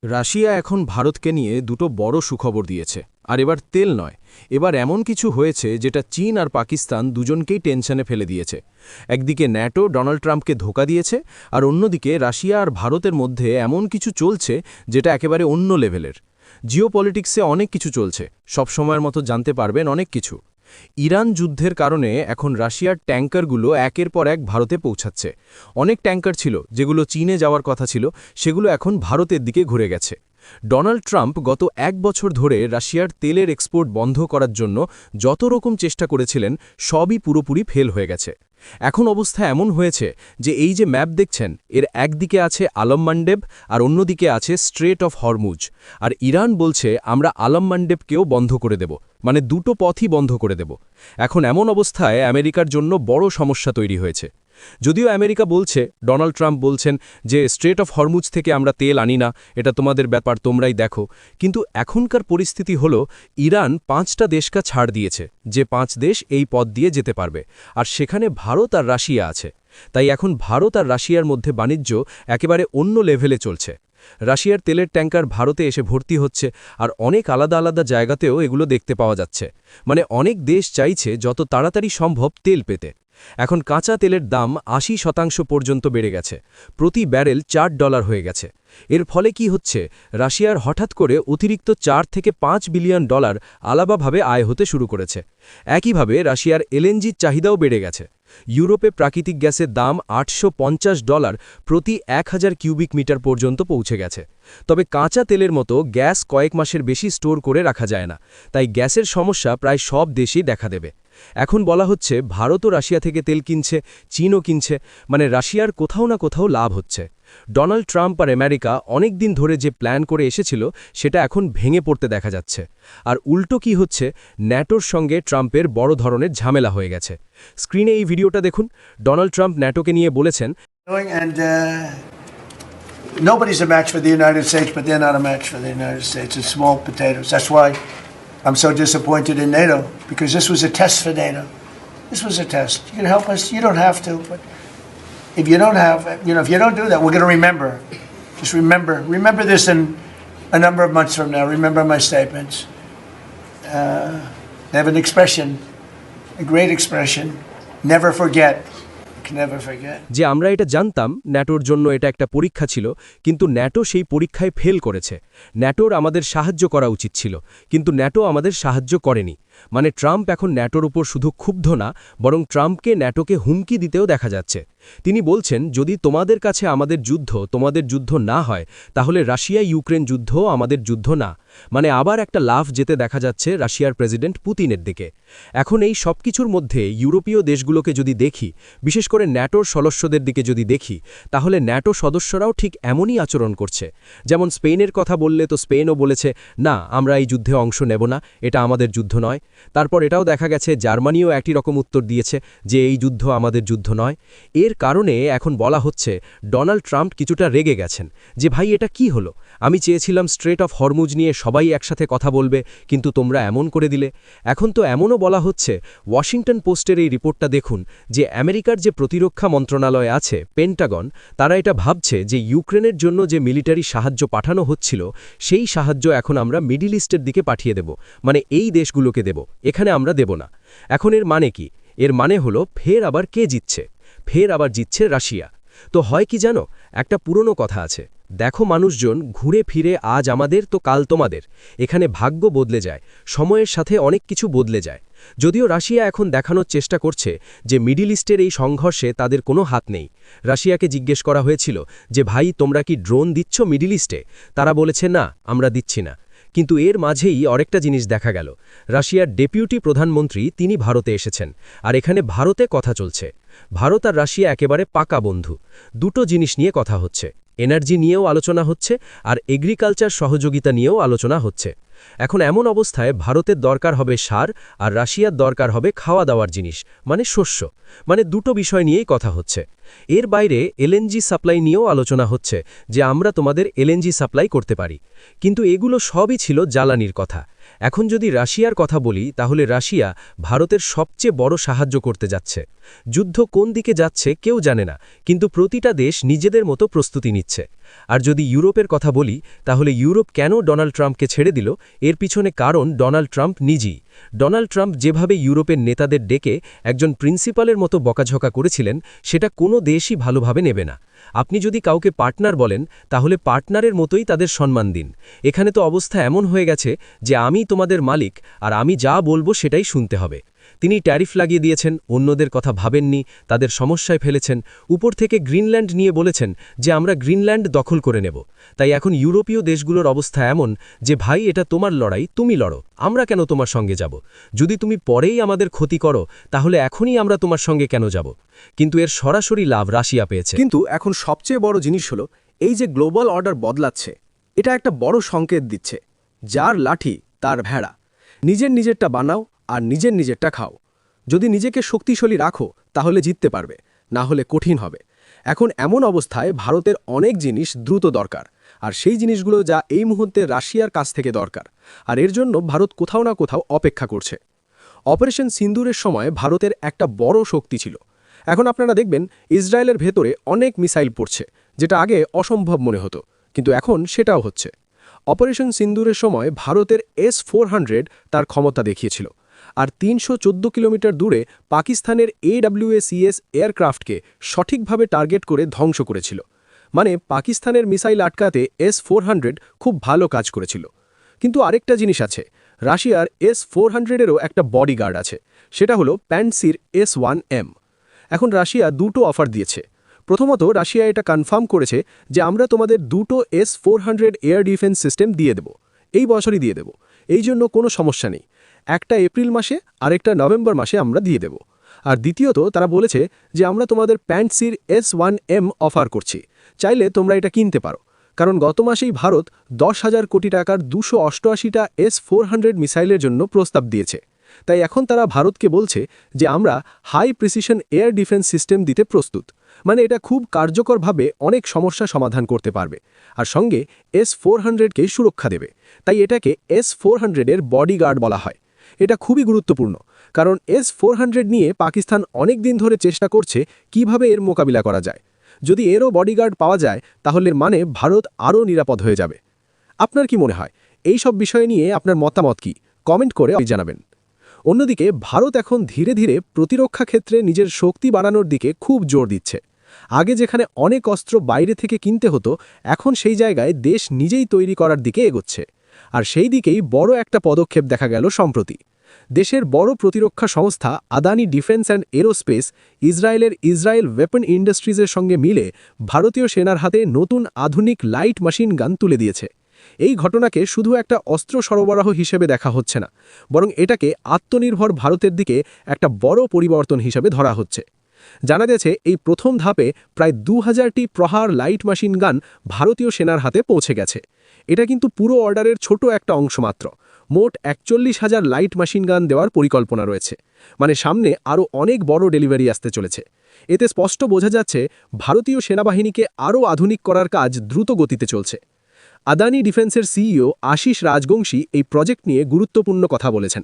Russia এখন ভারতকে নিয়ে দুটো বড় সুখবর দিয়েছে। আর এবার তেল নয়, এবার এমন কিছু হয়েছে যেটা চীন আর পাকিস্তান দুজনকেই টেনশনে ফেলে দিয়েছে। একদিকে ন্যাটো ডোনাল্ড ট্রাম্পকে ধোঁকা দিয়েছে, আর অন্যদিকে রাশিয়া আর ভারতের মধ্যে এমন কিছু চলছে যেটা একেবারে অন্য লেভেলের। জিওপলিটিক্সে অনেক কিছু চলছে, সব সময়ের মতো জানতে পারবেন অনেক কিছু। ইরান যুদ্ধের কারণে এখন রাশিয়ার ট্যাঙ্কারগুলো একের পর এক ভারতে পৌঁছাচ্ছে। অনেক ট্যাঙ্কার ছিল যেগুলো চীনে যাওয়ার কথা ছিল, সেগুলো এখন ভারতের দিকে ঘুরে গেছে। ডোনাল্ড ট্রাম্প গত এক বছর ধরে রাশিয়ার তেলের এক্সপোর্ট বন্ধ করার জন্য যত রকম চেষ্টা করেছিলেন সবই পুরোপুরি ফেল হয়ে গেছে। এখন অবস্থা এমন হয়েছে যে এই যে ম্যাপ দেখছেন, এর একদিকে আছে আলম মান্ডেব আর অন্যদিকে আছে স্ট্রেট অফ হরমুজ। আর ইরান বলছে আমরা আলম মান্ডেবকেও বন্ধ করে দেব, মানে দুটো পথই বন্ধ করে দেব। এখন এমন অবস্থায় আমেরিকার জন্য বড় সমস্যা তৈরি হয়েছে। যদিও আমেরিকা বলছে, ডোনাল্ড ট্রাম্প বলছেন যে স্ট্রেট অফ হরমুজ থেকে আমরা তেল আনি না, এটা তোমাদের ব্যাপার, তোমরাই দেখো। কিন্তু এখনকার পরিস্থিতি হলো ইরান 5টা দেশকে ছাড় দিয়েছে, যে 5 দেশ এই পথ দিয়ে যেতে পারবে, আর সেখানে ভারত আর রাশিয়া আছে। তাই এখন ভারত আর রাশিয়ার মধ্যে বাণিজ্য একেবারে অন্য লেভেলে চলছে। রাশিয়ার তেলের ট্যাঙ্কার ভারতে এসে ভর্তি হচ্ছে, আর অনেক আলাদা আলাদা জায়গাতেও এগুলো দেখতে পাওয়া যাচ্ছে। মানে অনেক দেশ চাইছে যত তাড়াতাড়ি সম্ভব তেল পেতে। এখন কাঁচা তেলের দাম 80% পর্যন্ত বেড়ে গেছে, প্রতি ব্যারেল $4 হয়ে গেছে। এর ফলে কি হচ্ছে, রাশিয়ার হঠাৎ করে অতিরিক্ত $4 থেকে $5 বিলিয়ন আলাদাভাবে আয় হতে শুরু করেছে। একইভাবে রাশিয়ার এলএনজির চাহিদাও বেড়ে গেছে। ইউরোপে প্রাকৃতিক গ্যাসের দাম $850 প্রতি 1000 কিউবিক মিটার পর্যন্ত পৌঁছে গেছে। তবে কাঁচা তেলের মতো গ্যাস কয়েক মাসের বেশি স্টোর করে রাখা যায় না, তাই গ্যাসের সমস্যা প্রায় সব দেশেই দেখা দেবে। এখন বলা হচ্ছে ভারতও রাশিয়া থেকে তেল কিনছে, চীনও কিনছে, মানে রাশিয়ার কোথাও না কোথাও লাভ হচ্ছে। ডোনাল্ড ট্রাম্প আর আমেরিকা অনেক দিন ধরে যে প্ল্যান করে এসেছিল সেটা এখন ভেঙে পড়তে দেখা যাচ্ছে। আর উল্টো কি হচ্ছে, ন্যাটোর সঙ্গে ট্রাম্পের বড় ধরনের ঝামেলা হয়ে গেছে। স্ক্রিনে এই ভিডিওটা দেখুন। ডোনাল্ড ট্রাম্প ন্যাটোকে নিয়ে বলেছেন, Nobody's a match for the United States, but they're not a match for the United States. It's small potatoes. That's why I'm so disappointed in NATO, because this was a test for NATO. This was a test. You can help us. You don't have to, but if you don't have, if you don't do that, we're going to remember. Just remember this in a number of months from now. Remember my statements. They have an expression, a great expression. Never forget. Never forget. যে আমরা এটা জানতাম ন্যাটোর জন্য এটা একটা পরীক্ষা ছিল, কিন্তু ন্যাটো সেই পরীক্ষায় ফেল করেছে। ন্যাটোর আমাদের সাহায্য করা উচিত ছিল, কিন্তু ন্যাটো আমাদের সাহায্য করেনি। মানে ট্রাম্প এখন ন্যাটোর উপর শুধু ক্ষুব্ধ না, বরং ট্রাম্পকে ন্যাটোকে হুমকি দিতেও দেখা যাচ্ছে। তিনি বলছেন, যদি তোমাদের কাছে আমাদের যুদ্ধ তোমাদের যুদ্ধ না হয়, তাহলে রাশিয়া ইউক্রেন যুদ্ধও আমাদের যুদ্ধ না। মানে আবার একটা লাফ যেতে দেখা যাচ্ছে রাশিয়ার প্রেসিডেন্ট পুতিনের দিকে। এখন এই সব কিছুর মধ্যে ইউরোপীয় দেশগুলোকে যদি দেখি, বিশেষ করে ন্যাটোর সদস্যদের দিকে যদি দেখি, তাহলে ন্যাটো সদস্যরাও ঠিক এমনই আচরণ করছে। যেমন স্পেনের কথা বললে তো স্পেনও বলেছে, না আমরা এই যুদ্ধে অংশ নেব না, এটা আমাদের যুদ্ধ নয়। তারপর এটাও দেখা গেছে জার্মানিও একই রকম উত্তর দিয়েছে যে এই যুদ্ধ আমাদের যুদ্ধ নয়। এর কারণে এখন বলা হচ্ছে ডোনাল্ড ট্রাম্প কিছুটা রেগে গেছেন যে ভাই এটা কি হলো, আমি চেয়েছিলাম স্ট্রেট অফ হরমুজ নিয়ে সবাই একসাথে কথা বলবে, কিন্তু তোমরা এমন করে দিলে। এখন তো এমনও বলা হচ্ছে, ওয়াশিংটন পোস্টের এই রিপোর্টটা দেখুন, যে আমেরিকার যে প্রতিরক্ষা মন্ত্রণালয় আছে পেন্টাগন, তারা এটা ভাবছে যে ইউক্রেনের জন্য যে মিলিটারি সাহায্য পাঠানো হচ্ছিল, সেই সাহায্য এখন আমরা মিডল ইস্টের দিকে পাঠিয়ে দেব, মানে এই দেশগুলোকে দেব, এখানে আমরা দেব না। এখন এর মানে কি? এর মানে হলো ফের আবার কে জিতছে? ফের আবার জিতছে রাশিয়া। তো হয় কি জানো, একটা পুরনো কথা আছে, দেখো মানুষজন ঘুরে ফিরে আজ আমাদের তো কাল তোমাদের। এখানে ভাগ্য বদলে যায়, সময়ের সাথে অনেক কিছু বদলে যায়। যদিও রাশিয়া এখন দেখানোর চেষ্টা করছে যে মিডল ইস্টের এই সংঘর্ষে তাদের কোনো হাত নেই। রাশিয়াকে জিজ্ঞেস করা হয়েছিল যে ভাই তোমরা কি ড্রোন দিচ্ছ মিডল ইস্টে? তারা বলেছে না, আমরা দিচ্ছি না। কিন্তু এর মাঝেই আরেকটা জিনিস দেখা গেল, রাশিয়ার ডেপুটি প্রধানমন্ত্রী তিনি ভারতে এসেছেন, আর এখানে ভারতে কথা চলছে। ভারত আর রাশিয়া একেবারে পাকা বন্ধু। দুটো জিনিস নিয়ে কথা হচ্ছে, এনার্জি নিয়েও আলোচনা হচ্ছে, আর এগ্রিকালচার সহযোগিতা নিয়েও আলোচনা হচ্ছে। এখন এমন অবস্থায় ভারতের দরকার হবে সার আর রাশিয়ার দরকার হবে খাওয়া দাওয়ার জিনিস মানে শস্য, মানে দুটো বিষয় নিয়েই কথা হচ্ছে। এর বাইরে এলএনজি সাপ্লাই নিয়েও আলোচনা হচ্ছে যে আমরা তোমাদের এলএনজি সাপ্লাই করতে পারি, কিন্তু এগুলো সবই ছিল জ্বালানির কথা। এখন যদি রাশিয়ার কথা বলি তাহলে রাশিয়া ভারতের সবচেয়ে বড় সাহায্য করতে যাচ্ছে। যুদ্ধ কোন দিকে যাচ্ছে কেউ জানে না, কিন্তু প্রতিটা দেশ নিজেদের মতো প্রস্তুতি নিচ্ছে। আর যদি ইউরোপের কথা বলি তাহলে ইউরোপ কেন ডোনাল্ড ট্রাম্পকে ছেড়ে দিল, এর পিছনে কারণ ডোনাল্ড ট্রাম্প নিজেই। ডোনাল্ড ট্রাম্প যেভাবে ইউরোপের নেতাদের ডেকে একজন প্রিন্সিপালের মতো বকাঝকা করেছিলেন সেটা কোনো দেশই ভালোভাবে নেবে না। আপনি যদি কাউকে পার্টনার বলেন তাহলে পার্টনারের মতোই তাদের সম্মান দিন। এখানে তো অবস্থা এমন হয়ে গেছে যে আমি তোমাদের মালিক আর আমি যা বলবো সেটাই শুনতে হবে। তিনি ট্যারিফ লাগিয়ে দিয়েছেন, অন্যদের কথা ভাবেননি, তাদের সমস্যায় ফেলেছেন, উপর থেকে গ্রিনল্যান্ড নিয়ে বলেছেন যে আমরা গ্রিনল্যান্ড দখল করে নেব। তাই এখন ইউরোপীয় দেশগুলোর অবস্থা এমন যে ভাই এটা তোমার লড়াই, তুমি লড়ো, আমরা কেন তোমার সঙ্গে যাব? যদি তুমি পরেই আমাদের ক্ষতি করো তাহলে এখনই আমরা তোমার সঙ্গে কেন যাব? কিন্তু এর সরাসরি লাভ রাশিয়া পেয়েছে। কিন্তু এখন সবচেয়ে বড় জিনিস হলো এই যে গ্লোবাল অর্ডার বদলাচ্ছে, এটা একটা বড় সংকেত দিচ্ছে, যার লাঠি তার ভেড়া। নিজেরটা বানাও আর নিজেরটা খাও। যদি নিজেকে শক্তিশালী রাখো তাহলে জিততে পারবে, না হলে কঠিন হবে। এখন এমন অবস্থায় ভারতের অনেক জিনিস দ্রুত দরকার, আর সেই জিনিসগুলো যা এই মুহূর্তে রাশিয়ার কাছ থেকে দরকার, আর এর জন্য ভারত কোথাও না কোথাও অপেক্ষা করছে। অপারেশন সিন্দুরের সময় ভারতের একটা বড় শক্তি ছিল। এখন আপনারা দেখবেন ইসরায়েলের ভেতরে অনেক মিসাইল পড়ছে, যেটা আগে অসম্ভব মনে হতো, কিন্তু এখন সেটাও হচ্ছে। অপারেশন সিন্দুরের সময় ভারতের S-400 তার ক্ষমতা দেখিয়েছিল, আর ৩১৪ কিলোমিটার দূরে পাকিস্তানের AWACS এয়ারক্রাফটকে সঠিকভাবে টার্গেট করে ধ্বংস করেছিল। মানে পাকিস্তানের মিসাইল আটকাতে S-400 খুব ভালো কাজ করেছিল। কিন্তু আরেকটা জিনিস আছে, রাশিয়ার S-400-এরও একটা বডিগার্ড আছে, সেটা হলো প্যান্টসির S-1M। এখন রাশিয়া দুটো অফার দিয়েছে। প্রথমত রাশিয়া এটা কনফার্ম করেছে যে আমরা তোমাদের দুটো S-400 এয়ার ডিফেন্স সিস্টেম দিয়ে দেব, এই বছরই দিয়ে দেব, এই জন্য কোনো সমস্যা নেই। একটা এপ্রিল মাসে আরেকটা নভেম্বর মাসে আমরা দিয়ে দেব। আর দ্বিতীয়ত তারা বলেছে যে আমরা তোমাদের প্যান্টসির S-1M অফার করছি, চাইলে তোমরা এটা কিনতে পারো, কারণ গত মাসেই ভারত 10,000 কোটি টাকার 288টা S-400 মিসাইলের জন্য প্রস্তাব দিয়েছে। তাই এখন তারা ভারতকে বলছে যে আমরা high precision air defence system দিতে প্রস্তুত, মানে এটা খুব কার্যকরভাবে অনেক সমস্যা সমাধান করতে পারবে, আর সঙ্গে S-400-কে সুরক্ষা দেবে। তাই এটাকে S-400-এর বডিগার্ড বলা হয়। এটা খুবই গুরুত্বপূর্ণ, কারণ S-400 নিয়ে পাকিস্তান অনেক দিন ধরে চেষ্টা করছে কিভাবে এর মোকাবিলা করা যায়। যদি এরও বডিগার্ড পাওয়া যায় তাহলে মানে ভারত আরও নিরাপদ হয়ে যাবে। আপনার কি মনে হয় এই সব বিষয় নিয়ে আপনার মতামত কি? কমেন্ট করে জানাবেন। অন্যদিকে ভারত এখন ধীরে ধীরে প্রতিরক্ষা ক্ষেত্রে নিজের শক্তি বাড়ানোর দিকে খুব জোর দিচ্ছে। আগে যেখানে অনেক অস্ত্র বাইরে থেকে কিনতে হতো, এখন সেই জায়গায় দেশ নিজেই তৈরি করার দিকে এগোচ্ছে। আর সেই দিকেই বড় একটা পদক্ষেপ দেখা গেল সম্প্রতি। দেশের বড় প্রতিরক্ষা সংস্থা আদানি ডিফেন্স অ্যান্ড এরোস্পেস ইসরায়েলের ইসরায়েল ওয়েপন ইন্ডাস্ট্রিজের সঙ্গে মিলে ভারতীয় সেনার হাতে নতুন আধুনিক লাইট মেশিন গান তুলে দিয়েছে। এই ঘটনাকে শুধু একটা অস্ত্র সরবরাহ হিসেবে দেখা হচ্ছে না, বরং এটাকে আত্মনির্ভর ভারতের দিকে একটা বড় পরিবর্তন হিসেবে ধরা হচ্ছে। জানা গেছে এই প্রথম ধাপে প্রায় 2000টি প্রহার লাইট মেশিন গান ভারতীয় সেনার হাতে পৌঁছে গেছে। এটা কিন্তু পুরো অর্ডারের ছোট একটা অংশ মাত্র। মোট 41,000 লাইট মেশিন গান দেওয়ার পরিকল্পনা রয়েছে, মানে সামনে আরও অনেক বড় ডেলিভারি আসতে চলেছে। এতে স্পষ্ট বোঝা যাচ্ছে ভারতীয় সেনাবাহিনীকে আরও আধুনিক করার কাজ দ্রুত গতিতে চলছে। আদানি ডিফেন্সের সিইও আশিস রাজবংশী এই প্রজেক্ট নিয়ে গুরুত্বপূর্ণ কথা বলেছেন।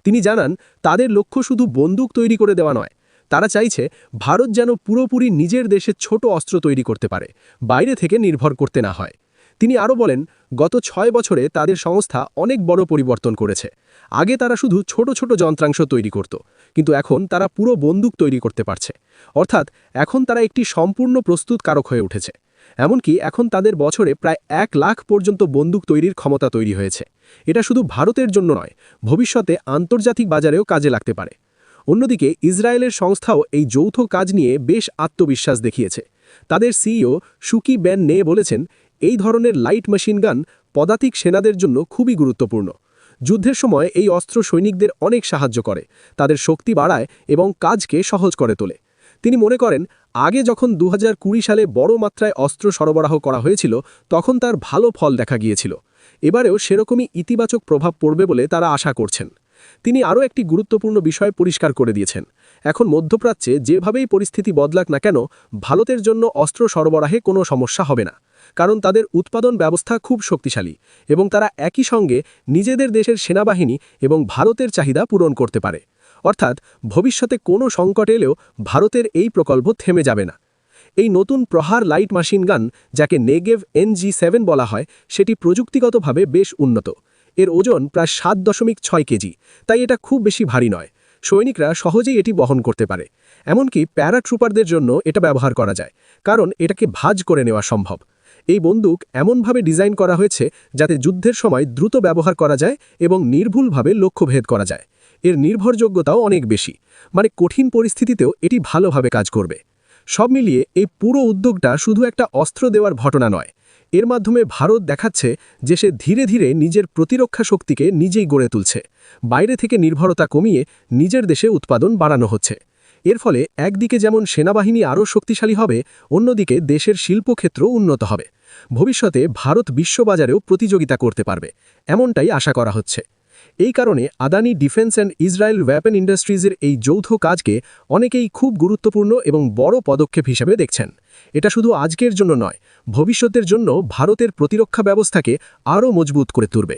তিনি জানান তাদের লক্ষ্য শুধু বন্দুক তৈরি করে দেওয়া নয়, তারা চাইছে ভারত যেন পুরোপুরি নিজের দেশে ছোট অস্ত্র তৈরি করতে পারে, বাইরে থেকে নির্ভর করতে না হয়। তিনি আরও বলেন গত 6 বছরে তাদের সংস্থা অনেক বড় পরিবর্তন করেছে। আগে তারা শুধু ছোট ছোট যন্ত্রাংশ তৈরি করত, কিন্তু এখন তারা পুরো বন্দুক তৈরি করতে পারছে। অর্থাৎ এখন তারা একটি সম্পূর্ণ প্রস্তুতকারক হয়ে উঠেছে। এমনকি এখন তাদের বছরে প্রায় 1 লাখ পর্যন্ত বন্দুক তৈরির ক্ষমতা তৈরি হয়েছে। এটা শুধু ভারতের জন্য নয়, ভবিষ্যতে আন্তর্জাতিক বাজারেও কাজে লাগতে পারে। অন্যদিকে ইসরায়েলের সংস্থাও এই যৌথ কাজ নিয়ে বেশ আত্মবিশ্বাস দেখিয়েছে। তাদের সিইও শুকি বেন নে বলেছেন এই ধরনের লাইট মেশিন গান পদাতিক সেনাদের জন্য খুবই গুরুত্বপূর্ণ। যুদ্ধের সময় এই অস্ত্র সৈনিকদের অনেক সাহায্য করে, তাদের শক্তি বাড়ায় এবং কাজকে সহজ করে তোলে। তিনি মনে করেন আগে যখন 2020 সালে বড় মাত্রায় অস্ত্র সরবরাহ করা হয়েছিল তখন তার ভালো ফল দেখা গিয়েছিল, এবারেও সেরকমই ইতিবাচক প্রভাব পড়বে বলে তারা আশা করছেন। তিনি আরও একটি গুরুত্বপূর্ণ বিষয় পরিষ্কার করে দিয়েছেন। এখন মধ্যপ্রাচ্যে যেভাবেই পরিস্থিতি বদলাক না কেন, ভারতের জন্য অস্ত্র সরবরাহে কোনো সমস্যা হবে না, কারণ তাদের উৎপাদন ব্যবস্থা খুব শক্তিশালী এবং তারা একই সঙ্গে নিজেদের দেশের সেনাবাহিনী এবং ভারতের চাহিদা পূরণ করতে পারে। অর্থাৎ ভবিষ্যতে কোনো সংকট এলেও ভারতের এই প্রকল্প থেমে যাবে না। এই নতুন প্রহার লাইট মেশিন গান, যাকে নেগেভ NG7 বলা হয়, সেটি প্রযুক্তিগতভাবে বেশ উন্নত। এর ওজন প্রায় 7.6 কেজি, তাই এটা খুব বেশি ভারী নয়। সৈনিকরা সহজেই এটি বহন করতে পারে। এমনকি প্যারাট্রুপারদের জন্য এটা ব্যবহার করা যায়, কারণ এটাকে ভাঁজ করে নেওয়া সম্ভব। এই বন্দুক এমনভাবে ডিজাইন করা হয়েছে যাতে যুদ্ধের সময় দ্রুত ব্যবহার করা যায় এবং নির্ভুলভাবে লক্ষ্যভেদ করা যায়। এর নির্ভরযোগ্যতাও অনেক বেশি, মানে কঠিন পরিস্থিতিতেও এটি ভালোভাবে কাজ করবে। সব মিলিয়ে এই পুরো উদ্যোগটা শুধু একটা অস্ত্র দেওয়ার ঘটনা নয়। এর মাধ্যমে ভারত দেখাচ্ছে যে সে ধীরে ধীরে নিজের প্রতিরক্ষা শক্তিকে নিজেই গড়ে তুলছে। বাইরে থেকে নির্ভরতা কমিয়ে নিজের দেশে উৎপাদন বাড়ানো হচ্ছে। এর ফলে একদিকে যেমন সেনাবাহিনী আরও শক্তিশালী হবে, অন্যদিকে দেশের শিল্পক্ষেত্র উন্নত হবে। ভবিষ্যতে ভারত বিশ্ববাজারেও প্রতিযোগিতা করতে পারবে, এমনটাই আশা করা হচ্ছে। এই কারণে Adani defence and Israel weapon ইন্ডাস্ট্রিজের এই যৌথ কাজকে অনেকেই খুব গুরুত্বপূর্ণ এবং বড় পদক্ষেপ হিসেবে দেখছেন। এটা শুধু আজকের জন্য নয়, ভবিষ্যতের জন্য ভারতের প্রতিরক্ষা ব্যবস্থাকে আরও মজবুত করে তুলবে।